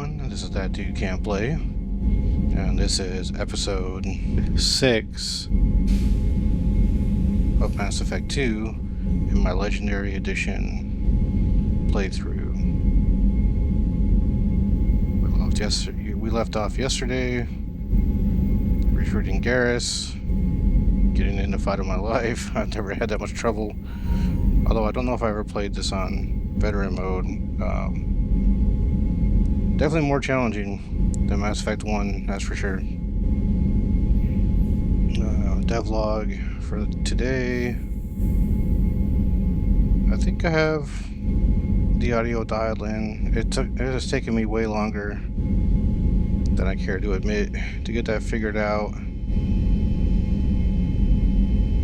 everyone. This is That Dude Can't Play, and this is episode 6 of Mass Effect 2 in my Legendary Edition playthrough. We left off yesterday, recruiting Garrus, getting in the fight of my life. I've never had that much trouble, although I don't know if I ever played this on veteran mode. Definitely more challenging than Mass Effect 1, that's for sure. Devlog for today. I think I have the audio dialed in. It has taken me way longer than I care to admit to get that figured out.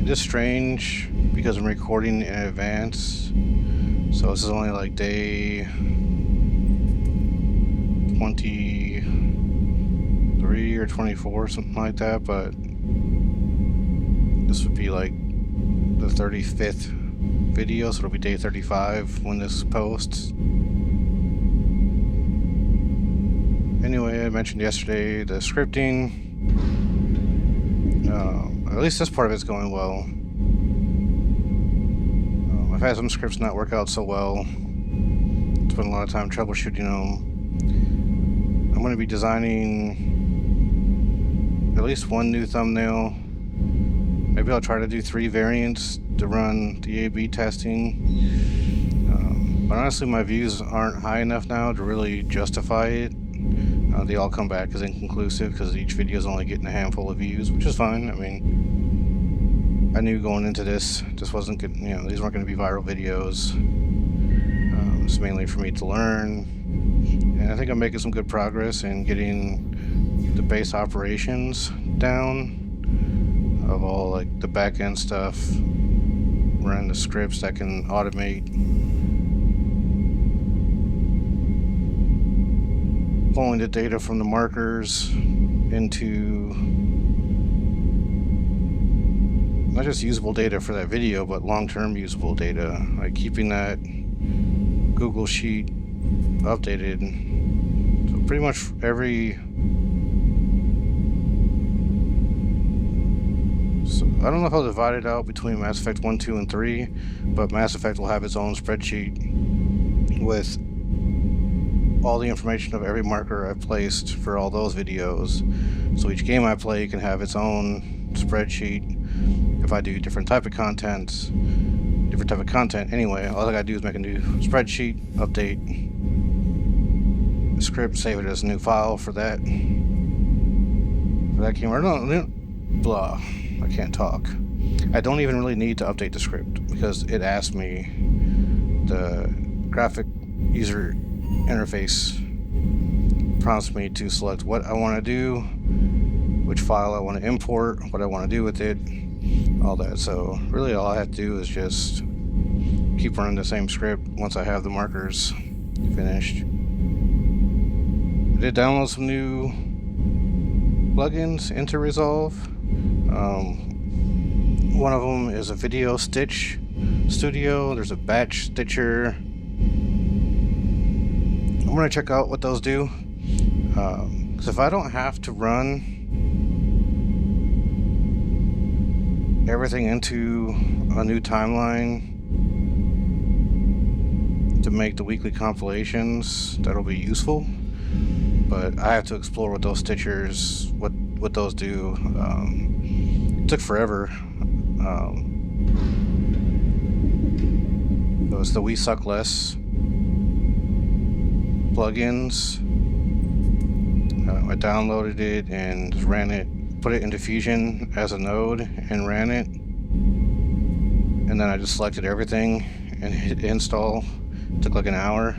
It is strange because I'm recording in advance, so this is only like day 23 or 24, something like that, but this would be like the 35th video, so it'll be day 35 when this posts. Anyway, I mentioned yesterday the scripting. At least this part of it's going well. I've had some scripts not work out so well. Spent a lot of time troubleshooting them. I'm going to be designing at least one new thumbnail. Maybe I'll try to do 3 variants to run the A/B testing. But honestly, my views aren't high enough now to really justify it. They all come back as inconclusive because each video is only getting a handful of views, which is fine. I mean, I knew going into this wasn't good. These weren't going to be viral videos. It's mainly for me to learn. And I think I'm making some good progress in getting the base operations down of all like the back end stuff, running the scripts that can automate pulling the data from the markers into not just usable data for that video, but long-term usable data, like keeping that Google Sheet updated. So pretty much I don't know if I'll divide it out between Mass Effect 1, 2, and 3, but Mass Effect will have its own spreadsheet with all the information of every marker I've placed for all those videos. So each game I play can have its own spreadsheet. If I do different type of content anyway, all I gotta do is make a new spreadsheet, update the script, save it as a new file for that game. Blah. I can't talk. I don't even really need to update the script because it asks me, the graphic user interface prompts me to select what I want to do, which file I want to import, what I want to do with it, all that. So really all I have to do is just keep running the same script once I have the markers finished. I did download some new plugins into Resolve. One of them is a video stitch studio. There's a batch stitcher. I'm going to check out what those do. Because if I don't have to run everything into a new timeline to make the weekly compilations, that'll be useful. But I have to explore what those stitchers, what those do. It took forever. It was the We Suck Less plugins. I downloaded it and ran it, put it into Fusion as a node and ran it. And then I just selected everything and hit install. It took like an hour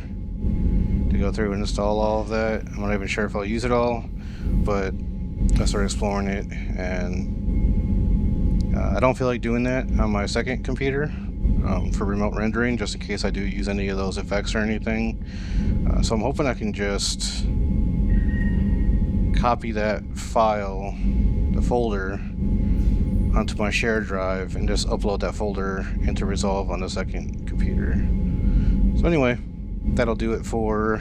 to go through and install all of that. I'm not even sure if I'll use it all, but I started exploring it, and I don't feel like doing that on my second computer for remote rendering, just in case I do use any of those effects or anything. So I'm hoping I can just copy that file, the folder, onto my shared drive and just upload that folder into Resolve on the second computer. So anyway, that'll do it for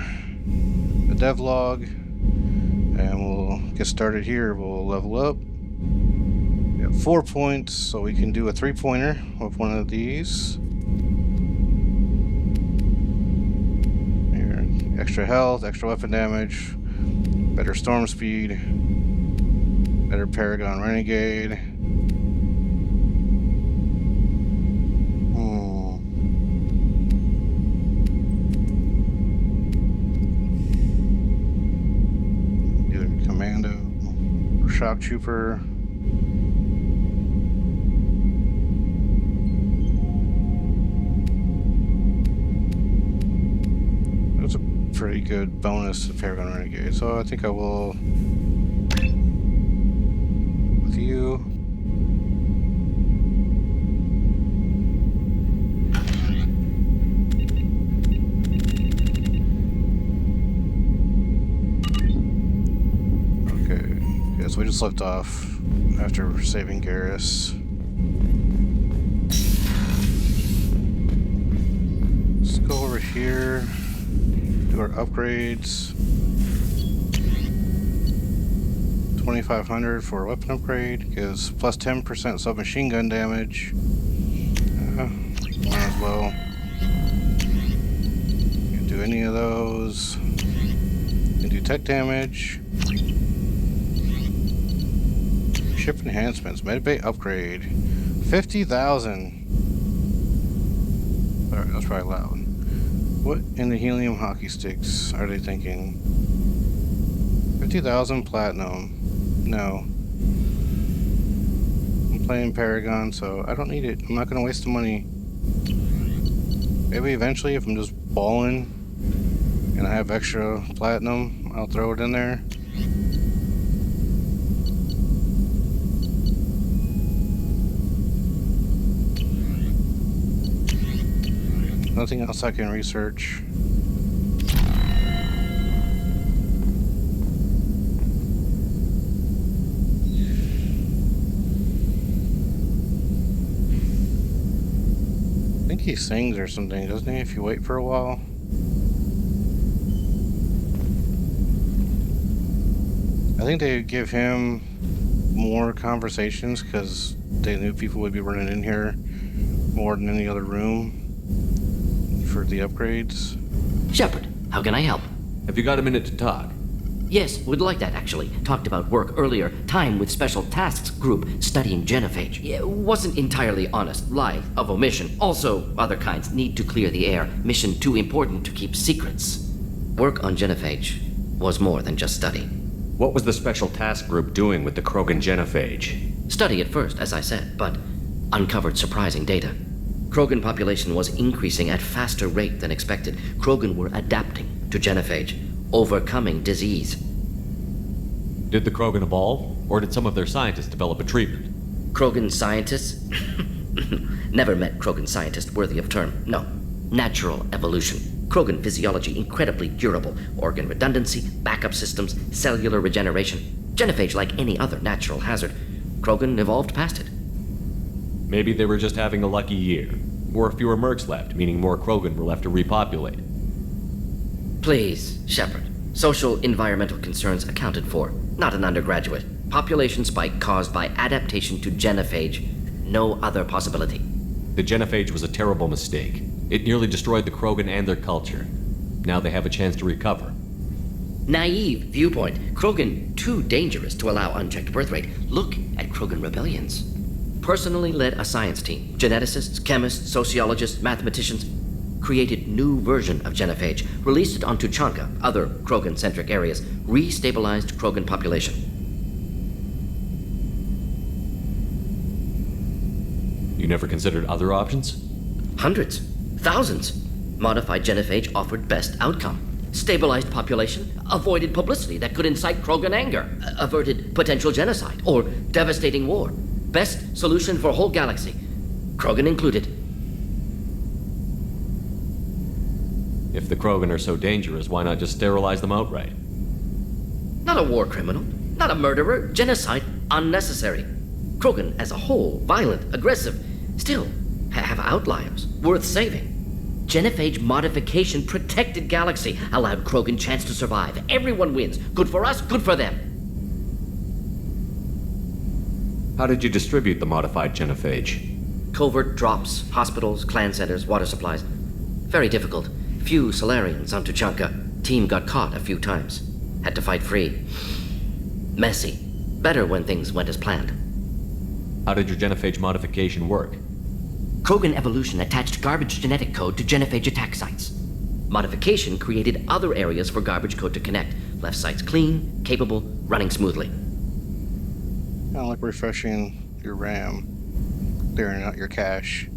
the devlog, and we'll get started here. We'll level up. We have 4 points, so we can do a 3-pointer with one of these. Here, extra health, extra weapon damage, better storm speed, better Paragon Renegade. Either Commando or Shock Trooper. That's a pretty good bonus to Paragon Renegade, so I think I will with you. So we just left off after saving Garrus. Let's go over here, do our upgrades. 2,500 for a weapon upgrade, gives plus 10% submachine gun damage. Might as well. Can't do any of those. Can do tech damage. Ship enhancements, medbay upgrade, 50,000. Alright, that's probably loud. What in the helium hockey sticks are they thinking? 50,000 platinum. No. I'm playing Paragon, so I don't need it. I'm not gonna waste the money. Maybe eventually, if I'm just balling and I have extra platinum, I'll throw it in there. Nothing else I can research. I think he sings or something, doesn't he, if you wait for a while? I think they give him more conversations because they knew people would be running in here more than any other room for the upgrades. Shepard, how can I help? Have you got a minute to talk? Yes, would like that actually. Talked about work earlier. Time with Special Tasks Group studying genophage. Yeah, wasn't entirely honest. Lie of omission. Also, other kinds need to clear the air. Mission too important to keep secrets. Work on genophage was more than just study. What was the Special Task Group doing with the Krogan genophage? Study at first, as I said, but uncovered surprising data. Krogan population was increasing at faster rate than expected. Krogan were adapting to genophage, overcoming disease. Did the Krogan evolve, or did some of their scientists develop a treatment? Krogan scientists? Never met Krogan scientist worthy of term. No. Natural evolution. Krogan physiology incredibly durable. Organ redundancy, backup systems, cellular regeneration. Genophage like any other natural hazard. Krogan evolved past it. Maybe they were just having a lucky year. Or fewer mercs left, meaning more Krogan were left to repopulate. Please, Shepard. Social environmental concerns accounted for. Not an undergraduate. Population spike caused by adaptation to genophage. No other possibility. The genophage was a terrible mistake. It nearly destroyed the Krogan and their culture. Now they have a chance to recover. Naive viewpoint. Krogan too dangerous to allow unchecked birth rate. Look at Krogan rebellions. Personally led a science team. Geneticists, chemists, sociologists, mathematicians. Created new version of genophage. Released it on Tuchanka, other Krogan-centric areas. Restabilized Krogan population. You never considered other options? Hundreds. Thousands. Modified genophage offered best outcome. Stabilized population, avoided publicity that could incite Krogan anger, averted potential genocide or devastating war. Best solution for whole galaxy, Krogan included. If the Krogan are so dangerous, why not just sterilize them outright? Not a war criminal, not a murderer, genocide, unnecessary. Krogan as a whole, violent, aggressive, still have outliers, worth saving. Genophage modification protected galaxy, allowed Krogan chance to survive. Everyone wins. Good for us, good for them. How did you distribute the modified genophage? Covert drops, hospitals, clan centers, water supplies. Very difficult. Few Solarians on Tuchanka. Team got caught a few times. Had to fight free. Messy. Better when things went as planned. How did your genophage modification work? Krogan evolution attached garbage genetic code to genophage attack sites. Modification created other areas for garbage code to connect. Left sites clean, capable, running smoothly. Kind of like refreshing your RAM, clearing out your cache.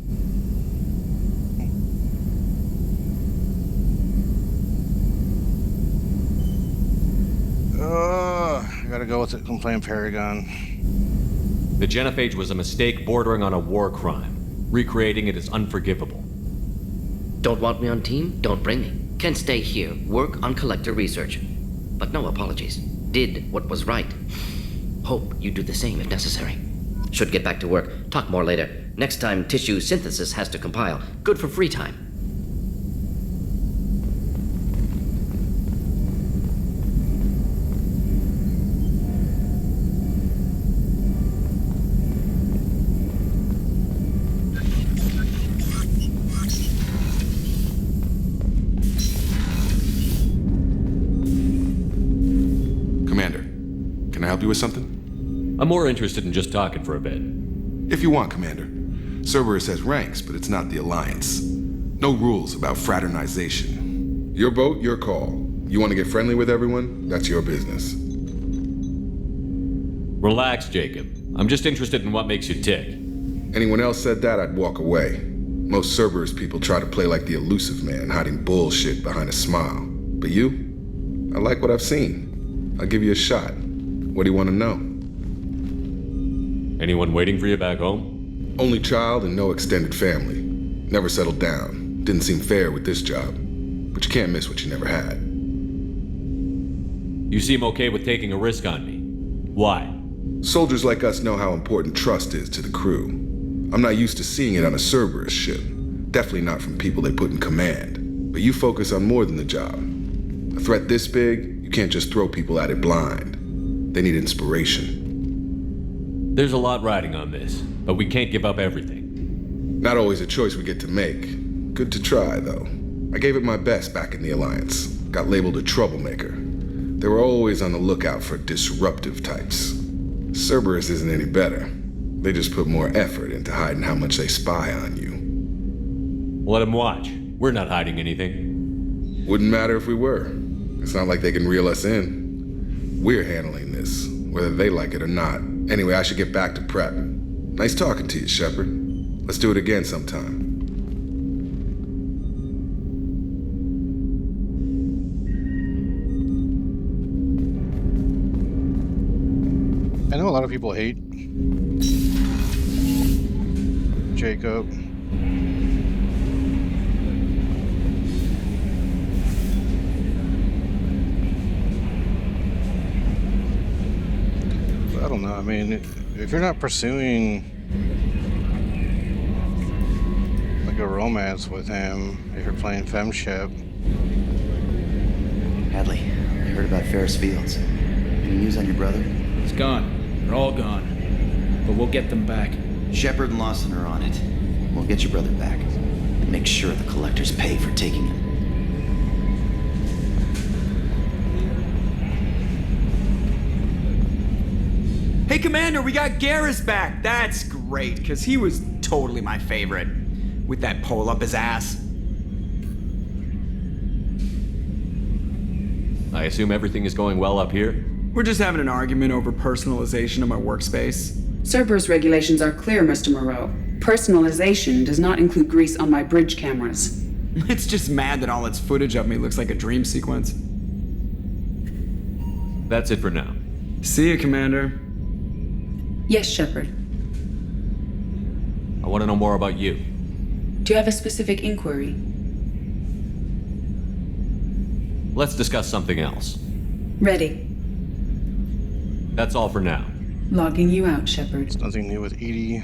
I gotta go with it. I'm playing Paragon. The genophage was a mistake bordering on a war crime. Recreating it is unforgivable. Don't want me on team? Don't bring me. Can stay here, work on collector research. But no apologies. Did what was right. Hope you do the same if necessary. Should get back to work. Talk more later. Next time tissue synthesis has to compile. Good for free time. You with something? I'm more interested in just talking for a bit. If you want, Commander. Cerberus has ranks, but it's not the Alliance. No rules about fraternization. Your boat, your call. You want to get friendly with everyone? That's your business. Relax, Jacob. I'm just interested in what makes you tick. Anyone else said that, I'd walk away. Most Cerberus people try to play like the elusive man, hiding bullshit behind a smile. But you? I like what I've seen. I'll give you a shot. What do you want to know? Anyone waiting for you back home? Only child and no extended family. Never settled down. Didn't seem fair with this job. But you can't miss what you never had. You seem okay with taking a risk on me. Why? Soldiers like us know how important trust is to the crew. I'm not used to seeing it on a Cerberus ship. Definitely not from people they put in command. But you focus on more than the job. A threat this big, you can't just throw people at it blind. They need inspiration. There's a lot riding on this, but we can't give up everything. Not always a choice we get to make. Good to try, though. I gave it my best back in the Alliance. Got labeled a troublemaker. They were always on the lookout for disruptive types. Cerberus isn't any better. They just put more effort into hiding how much they spy on you. Let them watch. We're not hiding anything. Wouldn't matter if we were. It's not like they can reel us in. We're handling this, whether they like it or not. Anyway, I should get back to prep. Nice talking to you, Shepard. Let's do it again sometime. I know a lot of people hate Jacob. I don't know. I mean, if you're not pursuing like a romance with him, if you're playing femship. Hadley, I heard about Ferris Fields. Any news on your brother? He's gone. They're all gone. But we'll get them back. Shepard and Lawson are on it. We'll get your brother back. And make sure the collectors pay for taking him. Hey, Commander, we got Garrus back. That's great, because he was totally my favorite. With that pole up his ass. I assume everything is going well up here? We're just having an argument over personalization of my workspace. Cerberus regulations are clear, Mr. Moreau. Personalization does not include grease on my bridge cameras. It's just mad that all its footage of me looks like a dream sequence. That's it for now. See you, Commander. Yes, Shepard. I want to know more about you. Do you have a specific inquiry? Let's discuss something else. Ready. That's all for now. Logging you out, Shepard. There's nothing new with Edie.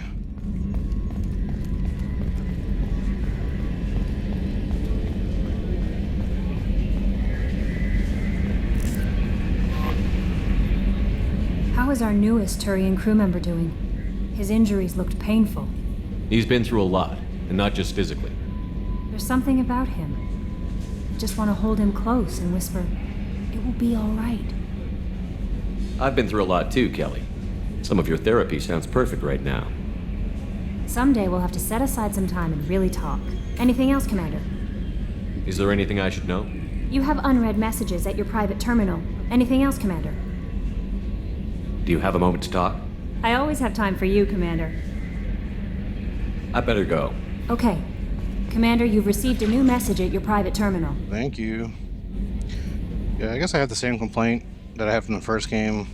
was our newest Turian crew member doing? His injuries looked painful. He's been through a lot, and not just physically. There's something about him. I just want to hold him close and whisper, "It will be all right." I've been through a lot too, Kelly. Some of your therapy sounds perfect right now. Someday we'll have to set aside some time and really talk. Anything else, Commander? Is there anything I should know? You have unread messages at your private terminal. Anything else, Commander? Do you have a moment to talk? I always have time for you, Commander. I better go. Okay. Commander, you've received a new message at your private terminal. Thank you. Yeah, I guess I have the same complaint that I had from the first game.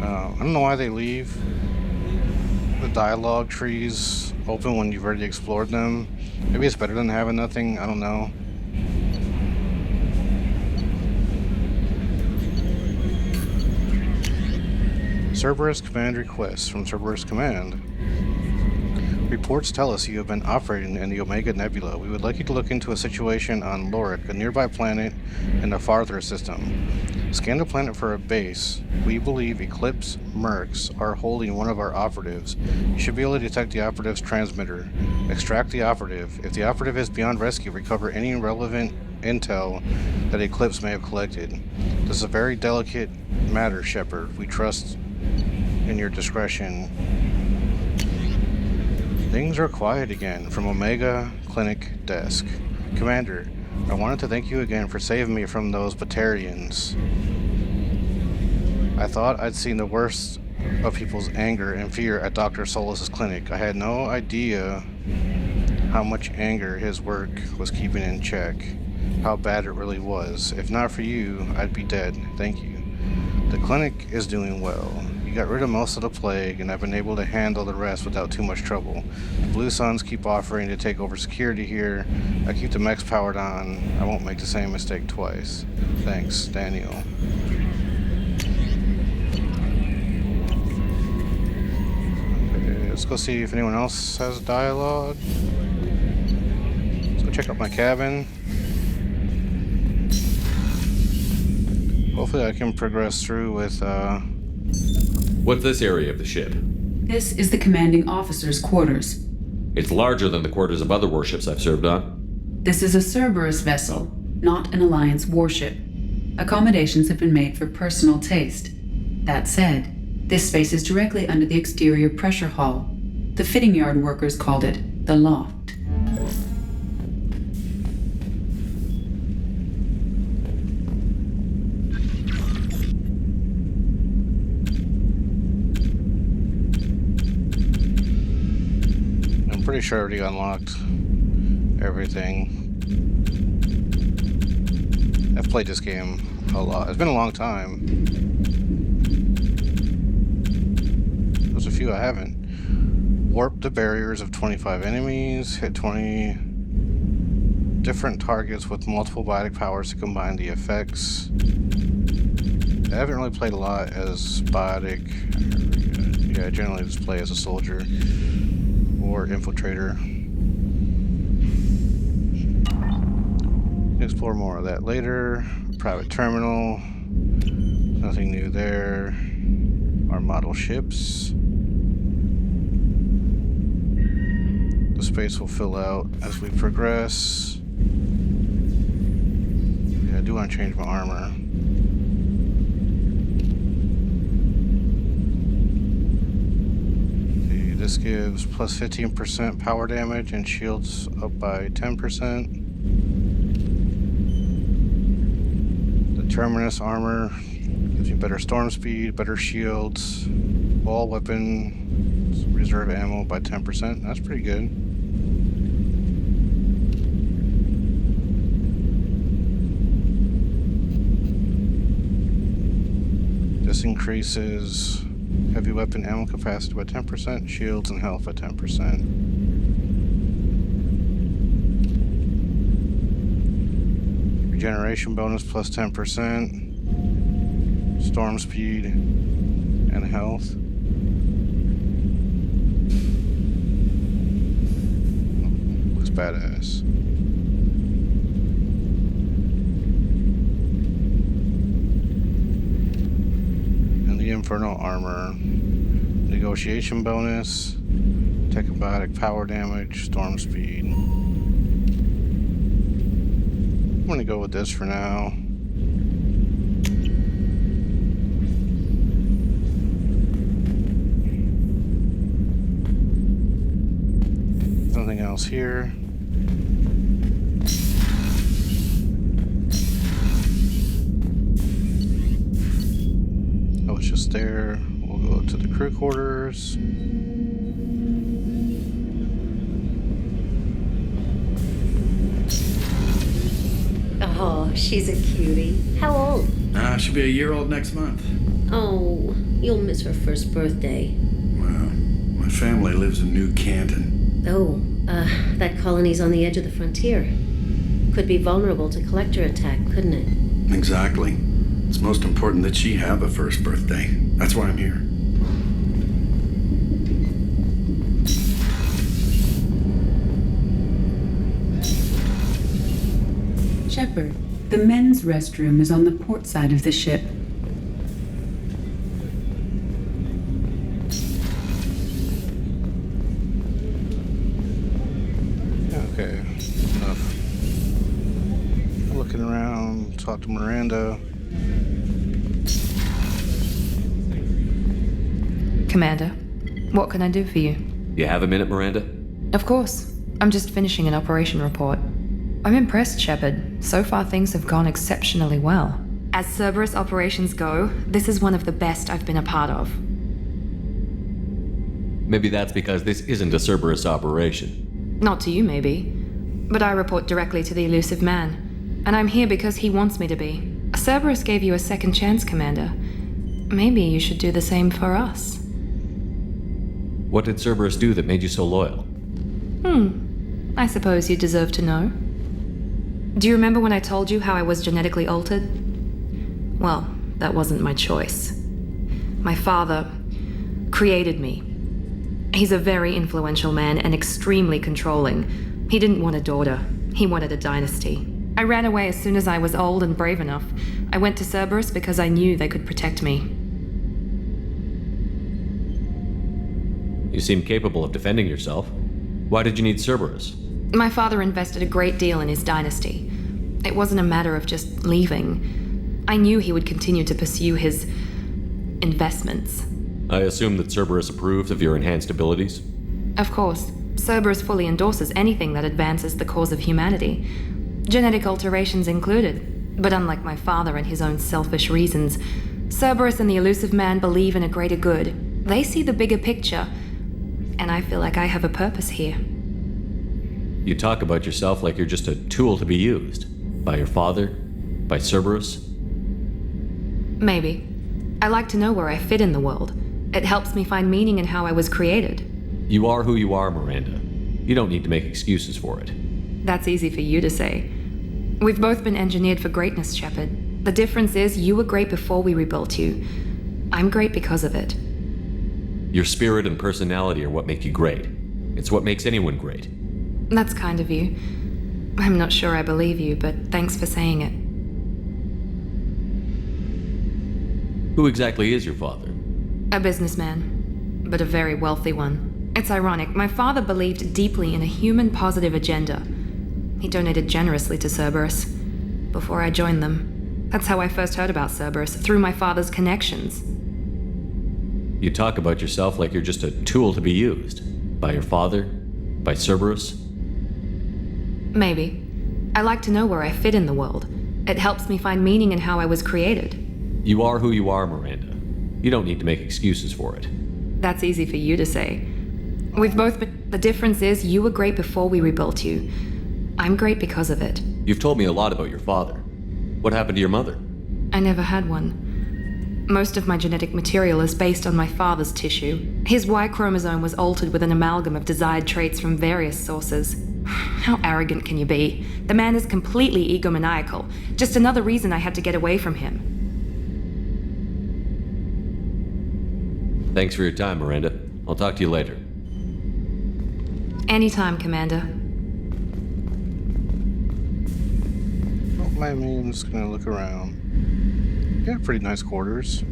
I don't know why they leave the dialogue trees open when you've already explored them. Maybe it's better than having nothing, I don't know. Cerberus Command request from Cerberus Command. Reports tell us you have been operating in the Omega Nebula. We would like you to look into a situation on Lorik, a nearby planet in the farther system. Scan the planet for a base. We believe Eclipse Mercs are holding one of our operatives. You should be able to detect the operative's transmitter. Extract the operative. If the operative is beyond rescue, recover any relevant intel that Eclipse may have collected. This is a very delicate matter, Shepard. We trust in your discretion. Things are quiet again from Omega Clinic Desk. Commander, I wanted to thank you again for saving me from those Batarians. I thought I'd seen the worst of people's anger and fear at Dr. Solus's clinic. I had no idea how much anger his work was keeping in check, how bad it really was. If not for you, I'd be dead. Thank you. The clinic is doing well. You got rid of most of the plague, and I've been able to handle the rest without too much trouble. The Blue Suns keep offering to take over security here. I keep the mechs powered on. I won't make the same mistake twice. Thanks, Daniel. Okay, let's go see if anyone else has dialogue. Let's go check out my cabin. Hopefully I can progress through with, What's this area of the ship? This is the commanding officer's quarters. It's larger than the quarters of other warships I've served on. This is a Cerberus vessel, not an Alliance warship. Accommodations have been made for personal taste. That said, this space is directly under the exterior pressure hull. The fitting yard workers called it the loft. Pretty sure I already unlocked everything. I've played this game a lot. It's been a long time. There's a few I haven't. Warp the barriers of 25 enemies. Hit 20 different targets with multiple biotic powers to combine the effects. I haven't really played a lot as biotic. Yeah, I generally just play as a soldier or infiltrator. Explore more of that later. Private terminal. Nothing new there. Our model ships. The space will fill out as we progress. Yeah, I do want to change my armor. This gives plus 15% power damage and shields up by 10%. The Terminus armor gives you better storm speed, better shields, all weapon reserve ammo by 10%. That's pretty good. This increases heavy weapon ammo capacity by 10%, shields and health by 10%. Regeneration bonus plus 10%. Storm speed and health. Looks badass. infernal armor, negotiation bonus, tachybatic power damage, storm speed. I'm gonna go with this for now. Nothing else here. Oh, it's just there. We'll go to the crew quarters. Oh, she's a cutie. How old? She'll be a year old next month. Oh, you'll miss her first birthday. Well, my family lives in New Canton. Oh, that colony's on the edge of the frontier. Could be vulnerable to collector attack, couldn't it? Exactly. It's most important that she have a first birthday. That's why I'm here. Shepard, the men's restroom is on the port side of the ship. Okay, enough. Looking around, talk to Miranda. Commander, what can I do for you? You have a minute, Miranda? Of course. I'm just finishing an operation report. I'm impressed, Shepard. So far, things have gone exceptionally well. As Cerberus operations go, this is one of the best I've been a part of. Maybe that's because this isn't a Cerberus operation. Not to you, maybe. But I report directly to the elusive man. And I'm here because he wants me to be. Cerberus gave you a second chance, Commander. Maybe you should do the same for us. What did Cerberus do that made you so loyal? I suppose you deserve to know. Do you remember when I told you how I was genetically altered? Well, that wasn't my choice. My father created me. He's a very influential man and extremely controlling. He didn't want a daughter. He wanted a dynasty. I ran away as soon as I was old and brave enough. I went to Cerberus because I knew they could protect me. You seem capable of defending yourself. Why did you need Cerberus? My father invested a great deal in his dynasty. It wasn't a matter of just leaving. I knew he would continue to pursue his investments. I assume that Cerberus approved of your enhanced abilities? Of course. Cerberus fully endorses anything that advances the cause of humanity. Genetic alterations included. But unlike my father and his own selfish reasons, Cerberus and the elusive man believe in a greater good. They see the bigger picture, and I feel like I have a purpose here. You talk about yourself like you're just a tool to be used. By your father? By Cerberus? Maybe. I like to know where I fit in the world. It helps me find meaning in how I was created. You are who you are, Miranda. You don't need to make excuses for it. That's easy for you to say. We've both been engineered for greatness, Shepard. The difference is you were great before we rebuilt you. I'm great because of it. Your spirit and personality are what make you great. It's what makes anyone great. That's kind of you. I'm not sure I believe you, but thanks for saying it. Who exactly is your father? A businessman, but a very wealthy one. It's ironic, my father believed deeply in a human-positive agenda. He donated generously to Cerberus before I joined them. That's how I first heard about Cerberus, through my father's connections. You talk about yourself like you're just a tool to be used. By your father? By Cerberus? Maybe. I like to know where I fit in the world. It helps me find meaning in how I was created. You are who you are, Miranda. You don't need to make excuses for it. That's easy for you to say. We've both been... The difference is you were great before we rebuilt you. I'm great because of it. You've told me a lot about your father. What happened to your mother? I never had one. Most of my genetic material is based on my father's tissue. His Y chromosome was altered with an amalgam of desired traits from various sources. How arrogant can you be? The man is completely egomaniacal. Just another reason I had to get away from him. Thanks for your time, Miranda. I'll talk to you later. Anytime, Commander. Well, I'm just gonna look around. Yeah, pretty nice quarters.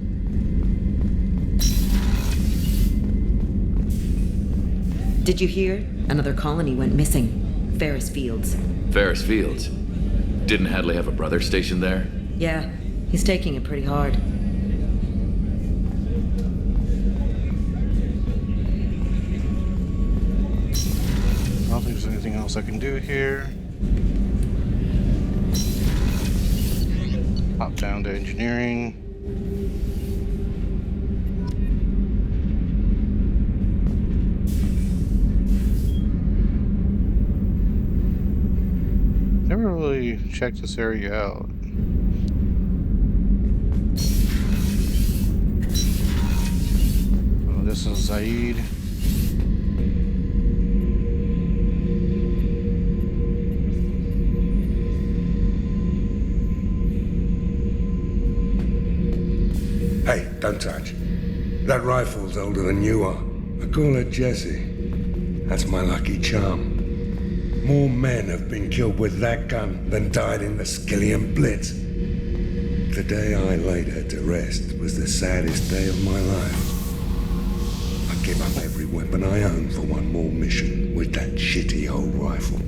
Did you hear? Another colony went missing. Ferris Fields. Ferris Fields? Didn't Hadley have a brother stationed there? Yeah, he's taking it pretty hard. I don't think there's anything else I can do here. Hop down to engineering. Never really checked this area out. Oh, this is Zaid. Hey, don't touch. That rifle's older than you are. I call her Jessie. That's my lucky charm. More men have been killed with that gun than died in the Skillian Blitz. The day I laid her to rest was the saddest day of my life. I gave up every weapon I owned for one more mission with that shitty old rifle.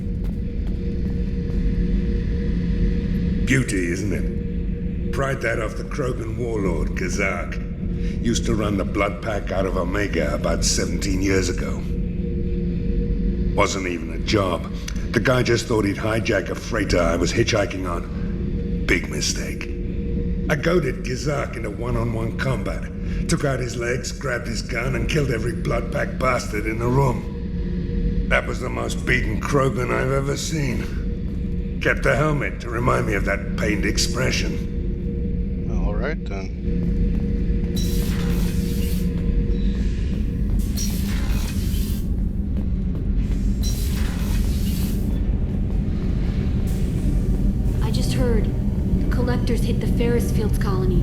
Beauty, isn't it? Pried that off the Krogan warlord, Kazak. Used to run the Blood Pack out of Omega about 17 years ago. Wasn't even a job. The guy just thought he'd hijack a freighter I was hitchhiking on. Big mistake. I goaded Gizak into one-on-one combat. Took out his legs, grabbed his gun, and killed every Blood Pack bastard in the room. That was the most beaten Krogan I've ever seen. Kept a helmet to remind me of that pained expression. All right, then. Collectors hit the Ferris Fields colony.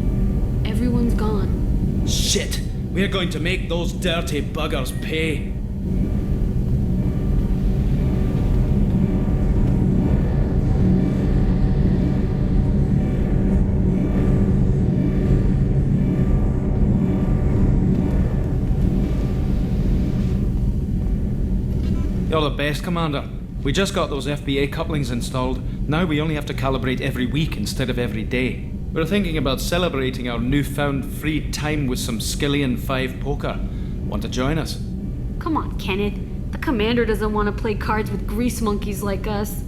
Everyone's gone. Shit! We're going to make those dirty buggers pay. You're the best, Commander. We just got those FBA couplings installed. Now we only have to calibrate every week instead of every day. We're thinking about celebrating our newfound free time with some Skillian 5 poker. Want to join us? Come on, Kenneth. The commander doesn't want to play cards with grease monkeys like us.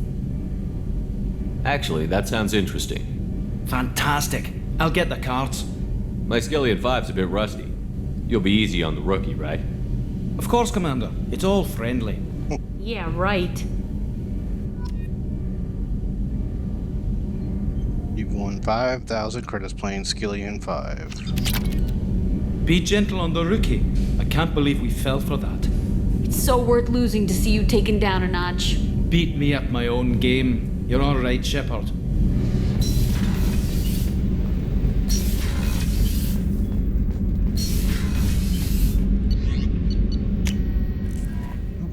Actually, that sounds interesting. Fantastic. I'll get the cards. My Skillian 5's a bit rusty. You'll be easy on the rookie, right? Of course, Commander. It's all friendly. Yeah, right. You've won 5,000 credits playing Skillian 5. Be gentle on the rookie. I can't believe we fell for that. It's so worth losing to see you taken down a notch. Beat me at my own game. You're all right, Shepard.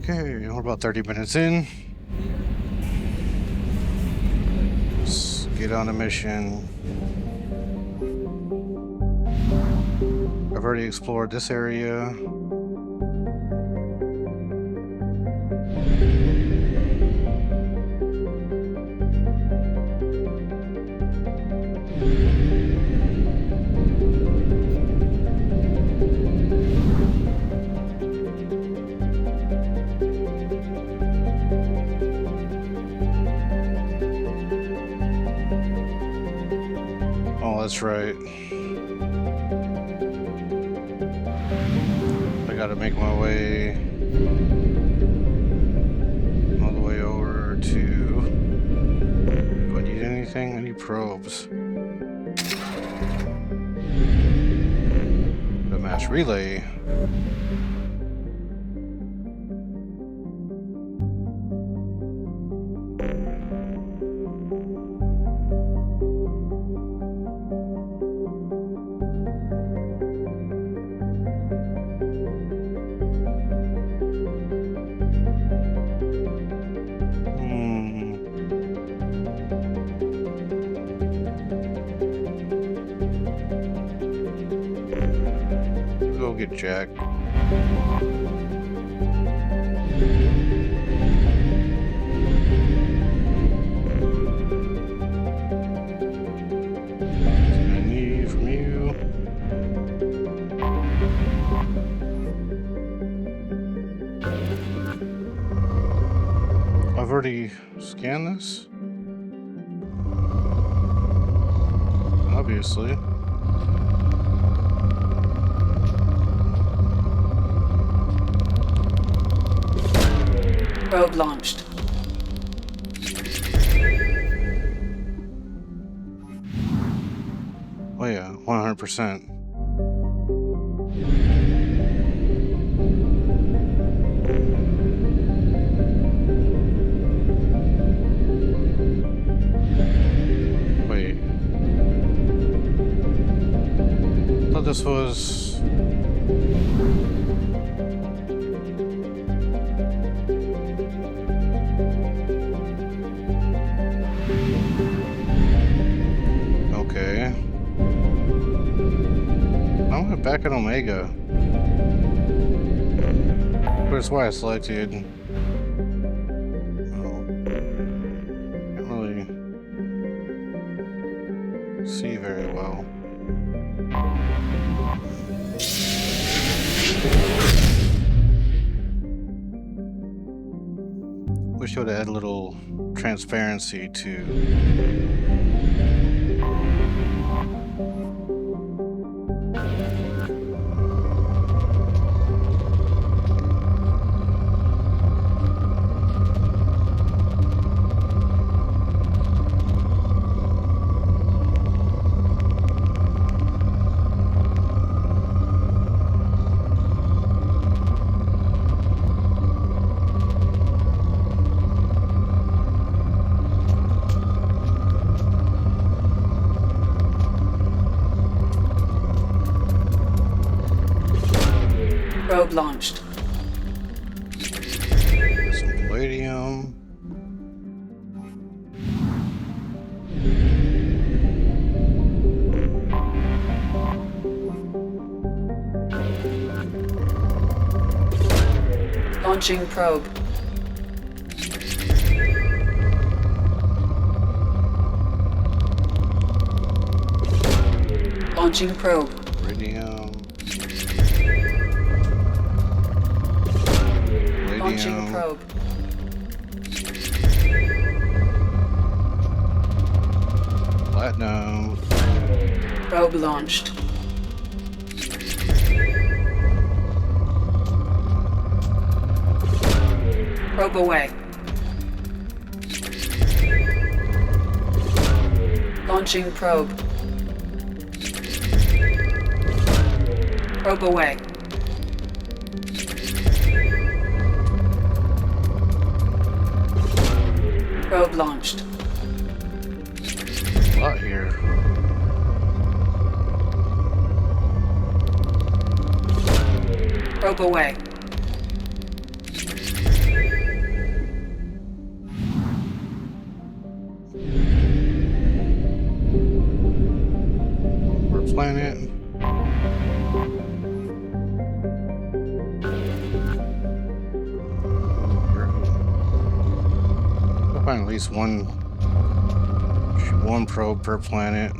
Okay, we're about 30 minutes in. Let's get on a mission. I've already explored this area. That's right. I gotta make my way all the way over to... Do I need anything? I need probes. The mass relay. Jack. I need from you. I've already scanned this. Obviously. Probe launched. Oh yeah, 100%. Wait. I thought this was... Okay. I'm back at Omega. That's why I selected. Oh. Can't really see very well. Wish I would add a little transparency to. Probe launched. Some palladium. Launching probe. Launching probe. Iridium. Launching probe. Platinum. Probe launched. Probe away. Launching probe. Probe away. Probe launched. A lot here. Probe away. Planet. I'll find at least one probe per planet.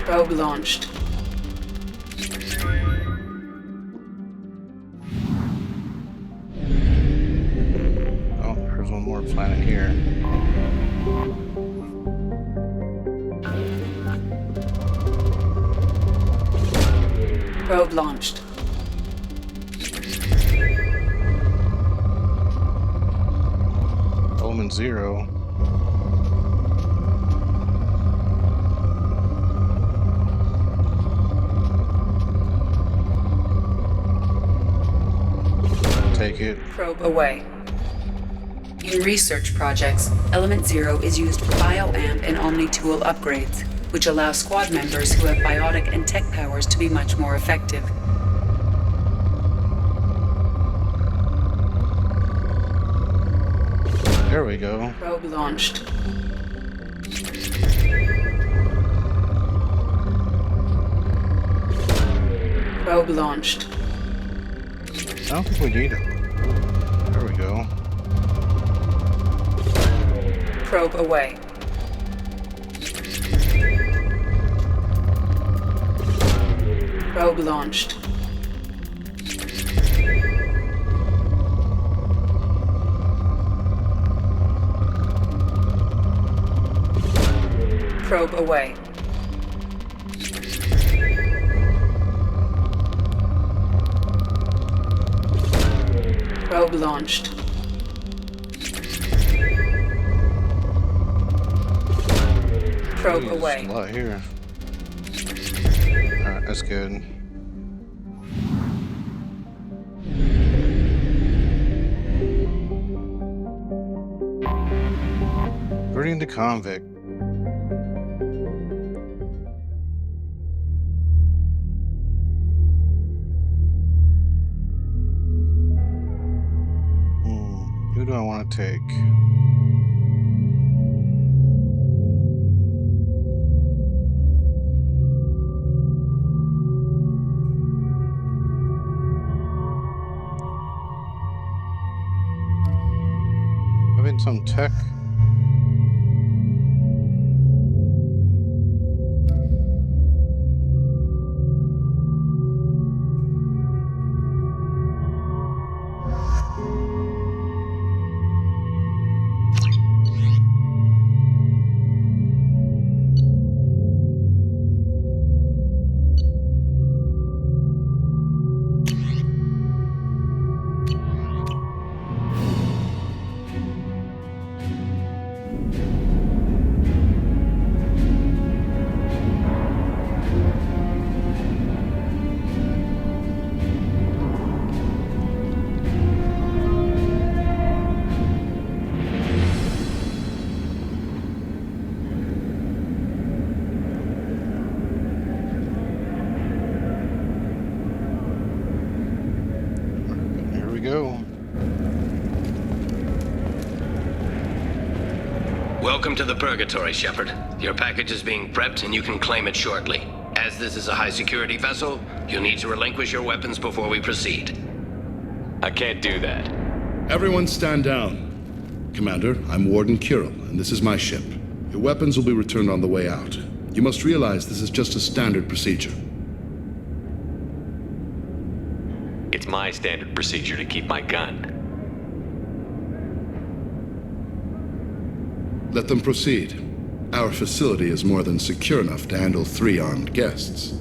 Probe launched. Oh, there's one more planet here. Probe launched. Element 0. Take it. Probe away. In research projects, Element 0 is used for bioamp and omni-tool upgrades, which allow squad members who have biotic and tech powers to be much more effective. There we go. Probe launched. Probe launched. I don't think we need it. There we go. Probe away. Probe launched. Probe away. Probe launched. Probe Jeez, away. A lot here. Alright, that's good. Greeting the convict. Who do I want to take? Having some tech. Welcome to the Purgatory, Shepard. Your package is being prepped and you can claim it shortly. As this is a high-security vessel, you'll need to relinquish your weapons before we proceed. I can't do that. Everyone stand down. Commander, I'm Warden Kirill, and this is my ship. Your weapons will be returned on the way out. You must realize this is just a standard procedure. It's my standard procedure to keep my gun. Let them proceed. Our facility is more than secure enough to handle 3 armed guests.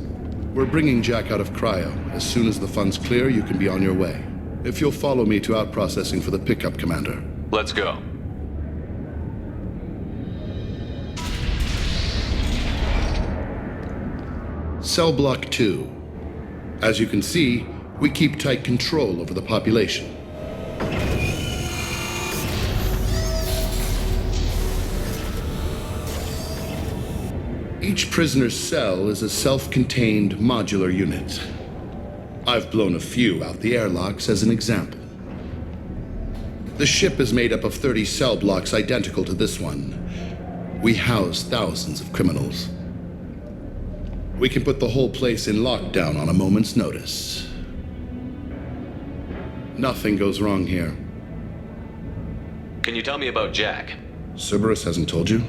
We're bringing Jack out of cryo. As soon as the funds clear, you can be on your way. If you'll follow me to out-processing for the pickup, Commander. Let's go. Cell Block 2. As you can see, we keep tight control over the population. Each prisoner's cell is a self-contained modular unit. I've blown a few out the airlocks as an example. The ship is made up of 30 cell blocks identical to this one. We house thousands of criminals. We can put the whole place in lockdown on a moment's notice. Nothing goes wrong here. Can you tell me about Jack? Cerberus hasn't told you?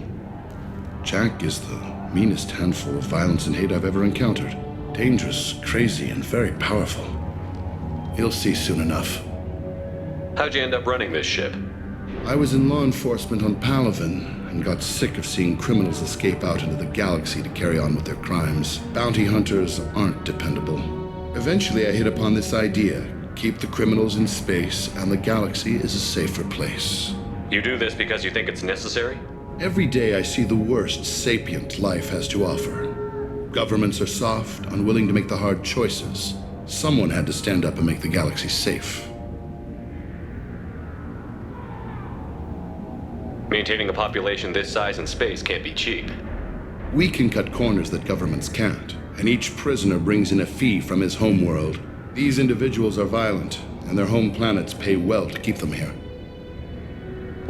Jack is the meanest handful of violence and hate I've ever encountered. Dangerous, crazy, and very powerful. You'll see soon enough. How'd you end up running this ship? I was in law enforcement on Palaven and got sick of seeing criminals escape out into the galaxy to carry on with their crimes. Bounty hunters aren't dependable. Eventually I hit upon this idea. Keep the criminals in space and the galaxy is a safer place. You do this because you think it's necessary? Every day I see the worst sapient life has to offer. Governments are soft, unwilling to make the hard choices. Someone had to stand up and make the galaxy safe. Maintaining a population this size in space can't be cheap. We can cut corners that governments can't, and each prisoner brings in a fee from his home world. These individuals are violent, and their home planets pay well to keep them here.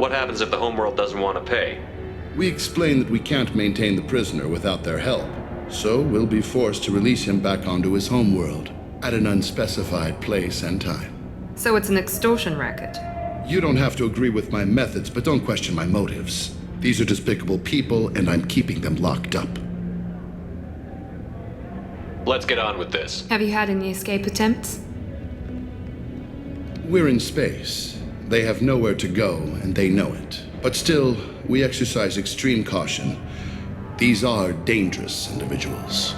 What happens if the homeworld doesn't want to pay? We explain that we can't maintain the prisoner without their help, so we'll be forced to release him back onto his homeworld at an unspecified place and time. So it's an extortion racket. You don't have to agree with my methods, but don't question my motives. These are despicable people, and I'm keeping them locked up. Let's get on with this. Have you had any escape attempts? We're in space. They have nowhere to go, and they know it. But still, we exercise extreme caution. These are dangerous individuals.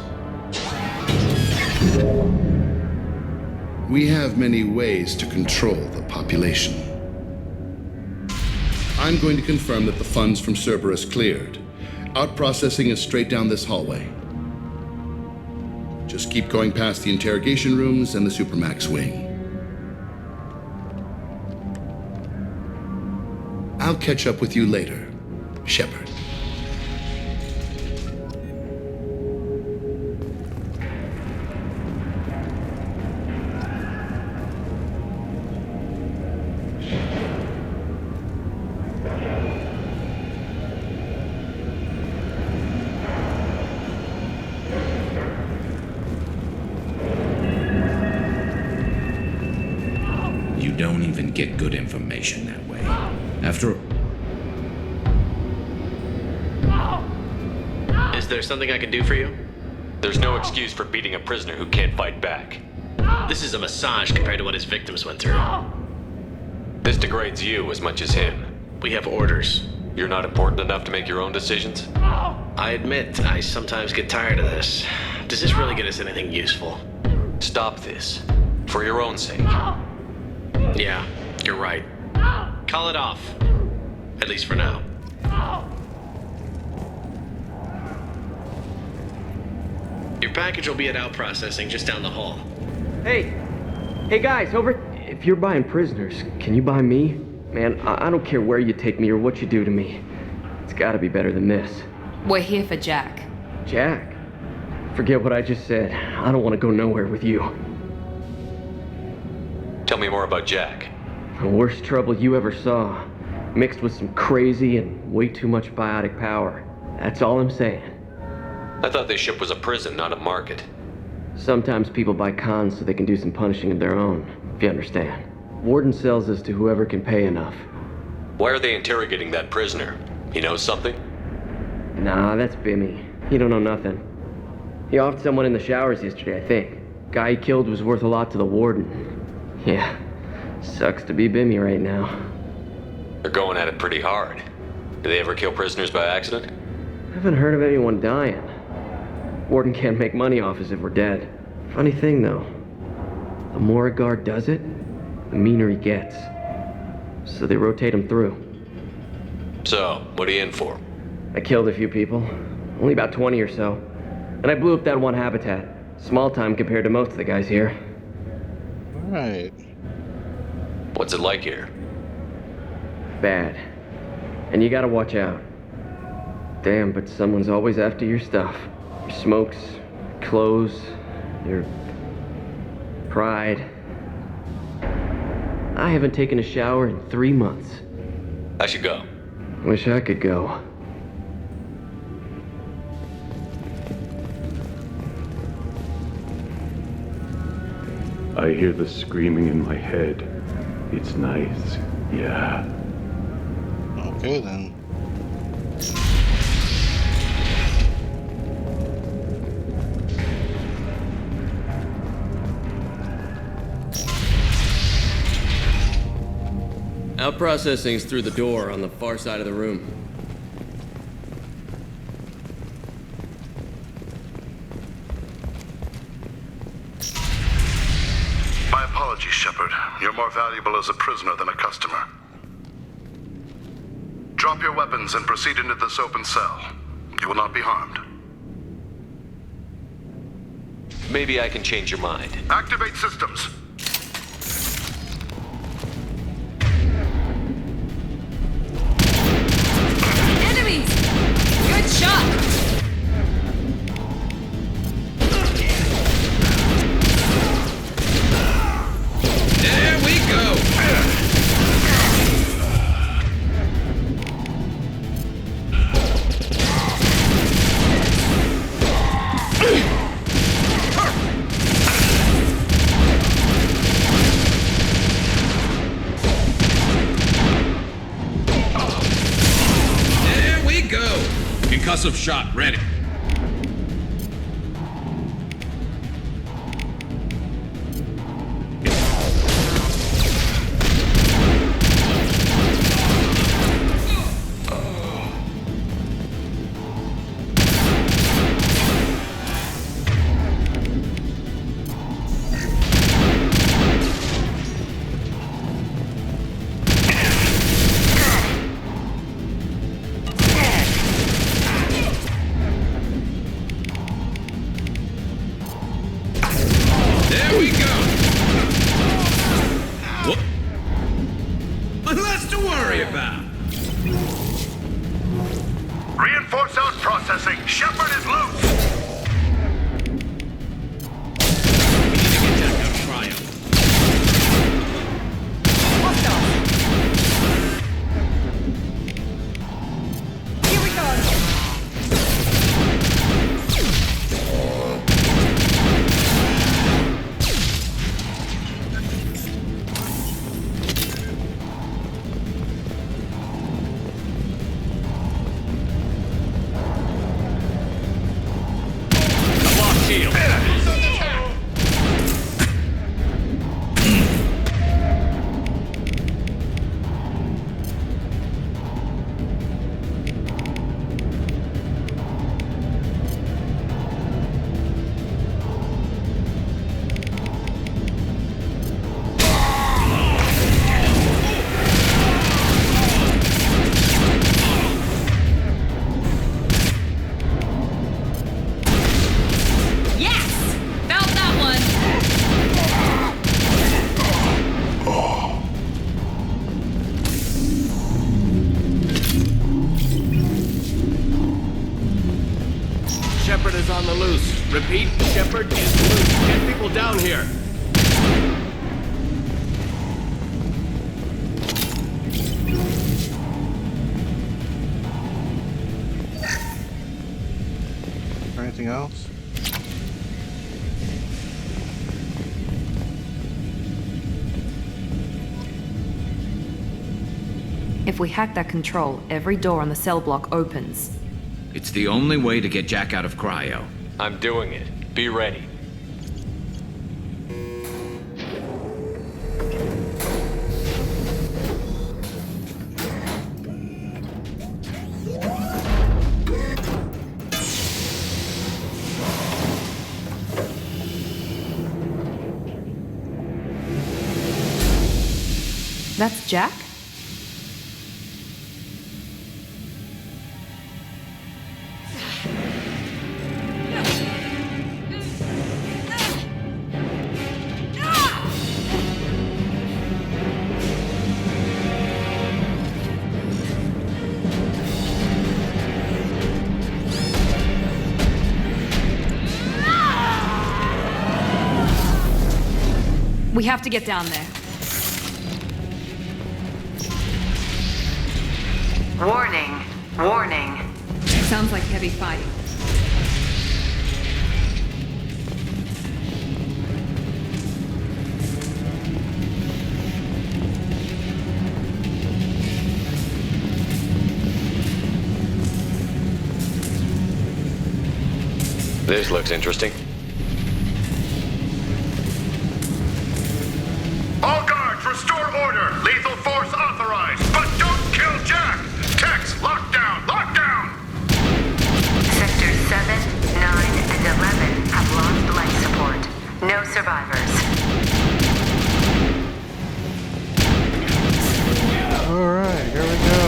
We have many ways to control the population. I'm going to confirm that the funds from Cerberus cleared. Out-processing is straight down this hallway. Just keep going past the interrogation rooms and the Supermax wing. I'll catch up with you later, Shepard. You don't even get good information that way. After... Is there something I can do for you? There's no excuse for beating a prisoner who can't fight back. This is a massage compared to what his victims went through. This degrades you as much as him. We have orders. You're not important enough to make your own decisions? I admit, I sometimes get tired of this. Does this really get us anything useful? Stop this. For your own sake. Yeah, you're right. Call it off. At least for now. Your package will be at out processing just down the hall. Hey guys, over. If you're buying prisoners, can you buy me? Man, I don't care where you take me or what you do to me. It's gotta be better than this. We're here for Jack. Jack? Forget what I just said. I don't want to go nowhere with you. Tell me more about Jack. The worst trouble you ever saw. Mixed with some crazy and way too much biotic power. That's all I'm saying. I thought this ship was a prison, not a market. Sometimes people buy cons so they can do some punishing of their own, if you understand. Warden sells us to whoever can pay enough. Why are they interrogating that prisoner? He knows something? Nah, that's Bimmy. He don't know nothing. He offed someone in the showers yesterday, I think. Guy he killed was worth a lot to the warden. Yeah, sucks to be Bimmy right now. They're going at it pretty hard. Do they ever kill prisoners by accident? I haven't heard of anyone dying. Warden can't make money off us if we're dead. Funny thing, though. The more a guard does it, the meaner he gets. So they rotate him through. So, what are you in for? I killed a few people. Only about 20 or so. And I blew up that one habitat. Small time compared to most of the guys here. Alright. What's it like here? Bad. And you gotta watch out. Damn, but someone's always after your stuff. Your smokes, your clothes, your pride. I haven't taken a shower in 3 months. I should go. Wish I could go. I hear the screaming in my head. It's nice, yeah. Okay then. Out processing's through the door on the far side of the room. My apologies, Shepard. You're more valuable as a prisoner than a customer. Drop your weapons and proceed into this open cell. You will not be harmed. Maybe I can change your mind. Activate systems. Enemies! Good shot! There we go! Concussive shot ready. There we go. What? Less to worry about. Reinforce out processing. Shepard is loose. We need to get Jack out of cryo. Here we go. Shield. Yes! Felt that one. Shepard is on the loose. Repeat, Shepard is loose. Get people down here. Anything else? If we hack that control, every door on the cell block opens. It's the only way to get Jack out of cryo. I'm doing it. Be ready. That's Jack? We have to get down there. Warning. Warning. Sounds like heavy fighting. This looks interesting. All guards, restore order. Lethal force authorized. But don't kill Jack. Tex, lockdown. Lockdown. Sectors 7, 9, and 11 have lost life support. No survivors. Alright, here we go.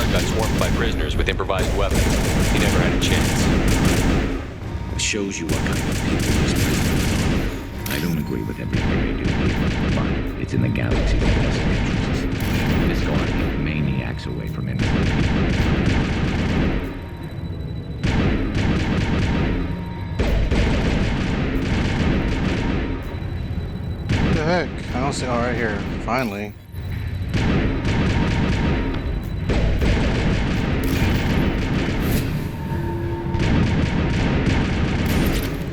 guard got swarmed by prisoners with improvised weapons. He never had a chance. It shows you what kind of people these prisoners are. I don't agree with everything they do here, but it's in the galaxy's best interests. This guard kept maniacs away from innocent people. What the heck? I don't see. Oh, right here. Finally.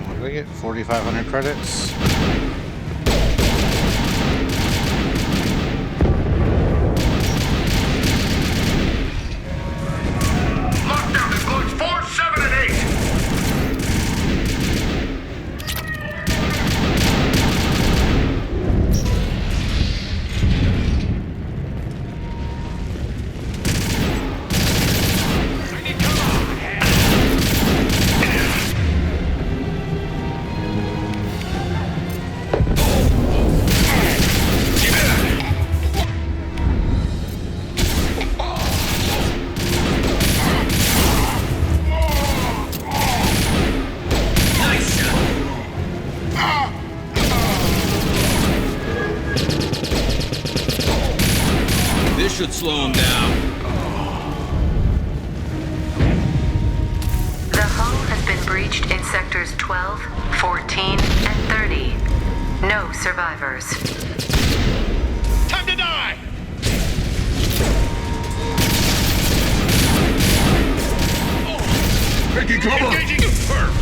What do I get? 4,500 credits. Lockdown includes 4, 7, and 8. This should slow him down. The hull has been breached in sectors 12, 14, and 30. No survivors. Time to die! Taking cover! Engaging perp!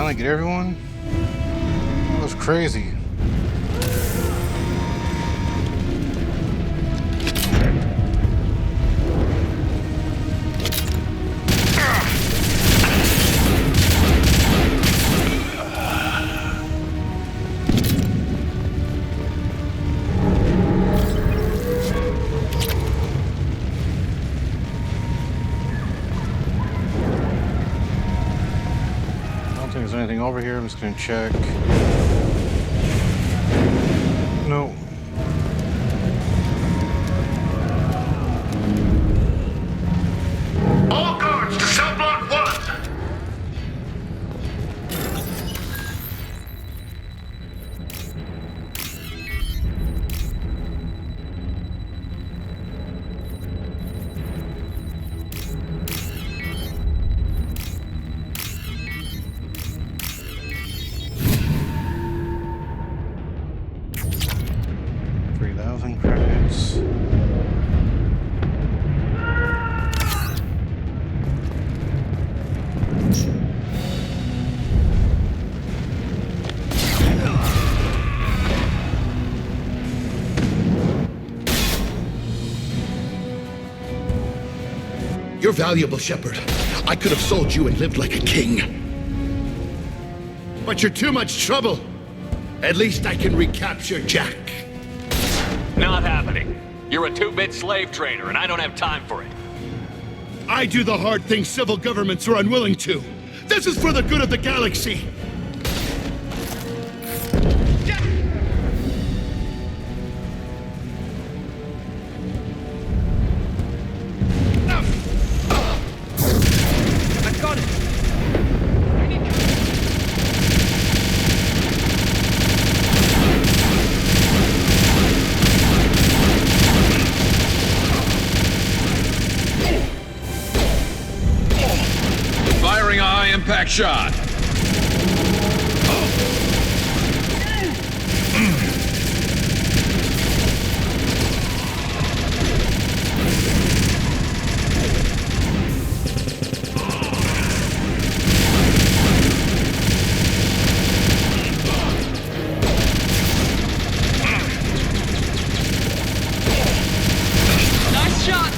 finally get everyone? That was crazy. There's anything over here. I'm just gonna check. No. All guards to cell block 1! Credits. You're valuable, Shepard. I could have sold you and lived like a king. But you're too much trouble. At least I can recapture Jack. Not happening. You're a two-bit slave trader, and I don't have time for it. I do the hard things civil governments are unwilling to. This is for the good of the galaxy. I got it! Firing a high-impact shot. Nice shot!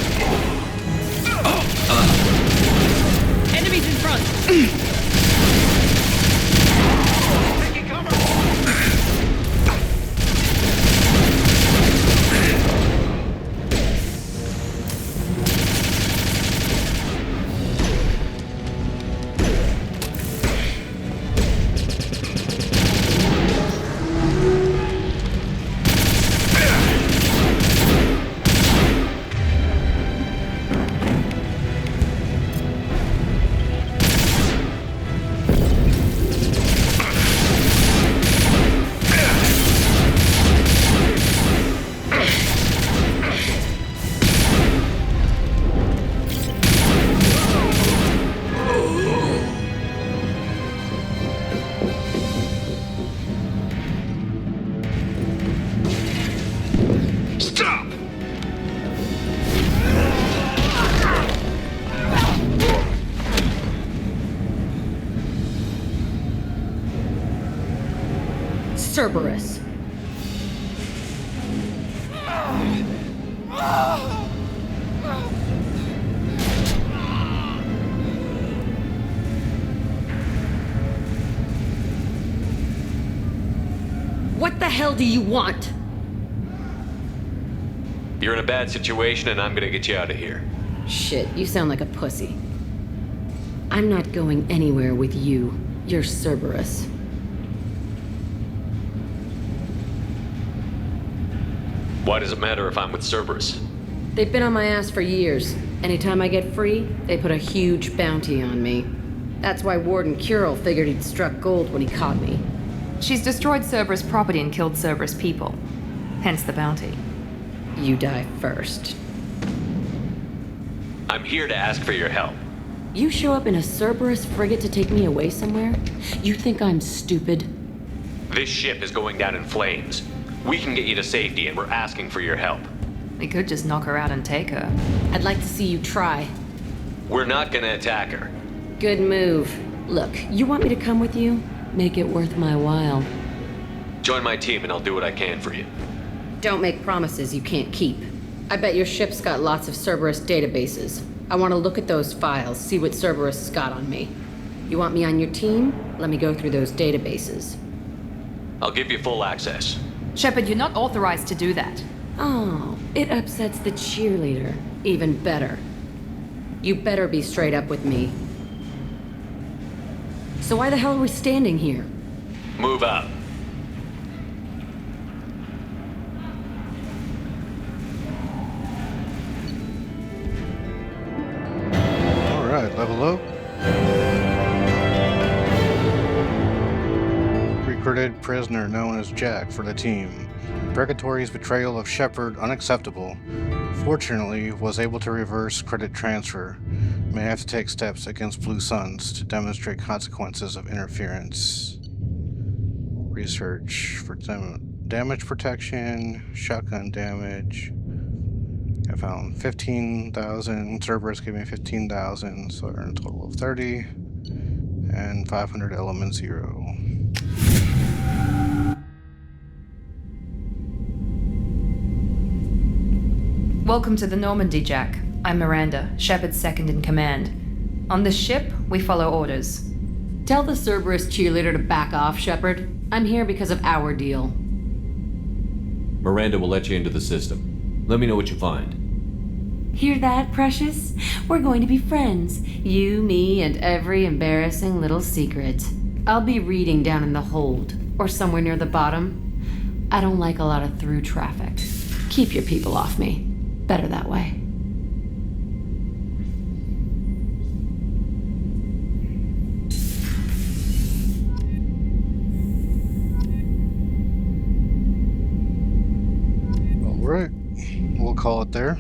Enemies in front! Cerberus. What the hell do you want? You're in a bad situation, and I'm gonna get you out of here. Shit, you sound like a pussy. I'm not going anywhere with you. You're Cerberus. Why does it matter if I'm with Cerberus? They've been on my ass for years. Anytime I get free, they put a huge bounty on me. That's why Warden Curel figured he'd struck gold when he caught me. She's destroyed Cerberus property and killed Cerberus people. Hence the bounty. You die first. I'm here to ask for your help. You show up in a Cerberus frigate to take me away somewhere? You think I'm stupid? This ship is going down in flames. We can get you to safety, and we're asking for your help. We could just knock her out and take her. I'd like to see you try. We're not gonna attack her. Good move. Look, you want me to come with you? Make it worth my while. Join my team and I'll do what I can for you. Don't make promises you can't keep. I bet your ship's got lots of Cerberus databases. I want to look at those files, see what Cerberus has got on me. You want me on your team? Let me go through those databases. I'll give you full access. Shepard, you're not authorized to do that. Oh, it upsets the cheerleader. Even better. You better be straight up with me. So why the hell are we standing here? Move out. Alright, level up. Recruited prisoner known as Jack for the team. Purgatory's betrayal of Shepard unacceptable. Fortunately, was able to reverse credit transfer. May have to take steps against Blue Suns to demonstrate consequences of interference. Research for damage protection, shotgun damage. I found 15,000. Cerberus gave me 15,000, so I earned a total of 30. And 500 element 0. Welcome to the Normandy, Jack. I'm Miranda, Shepard's second in command. On this ship, we follow orders. Tell the Cerberus cheerleader to back off, Shepard. I'm here because of our deal. Miranda will let you into the system. Let me know what you find. Hear that, Precious? We're going to be friends. You, me, and every embarrassing little secret. I'll be reading down in the hold, or somewhere near the bottom. I don't like a lot of through traffic. Keep your people off me. Better that way. Alright, we'll call it there.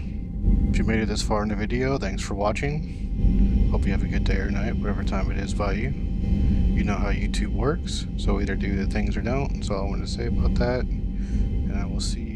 If you made it this far in the video, thanks for watching. Hope you have a good day or night, whatever time it is by you. You know how YouTube works, so either do the things or don't. That's all I want to say about that. And I will see you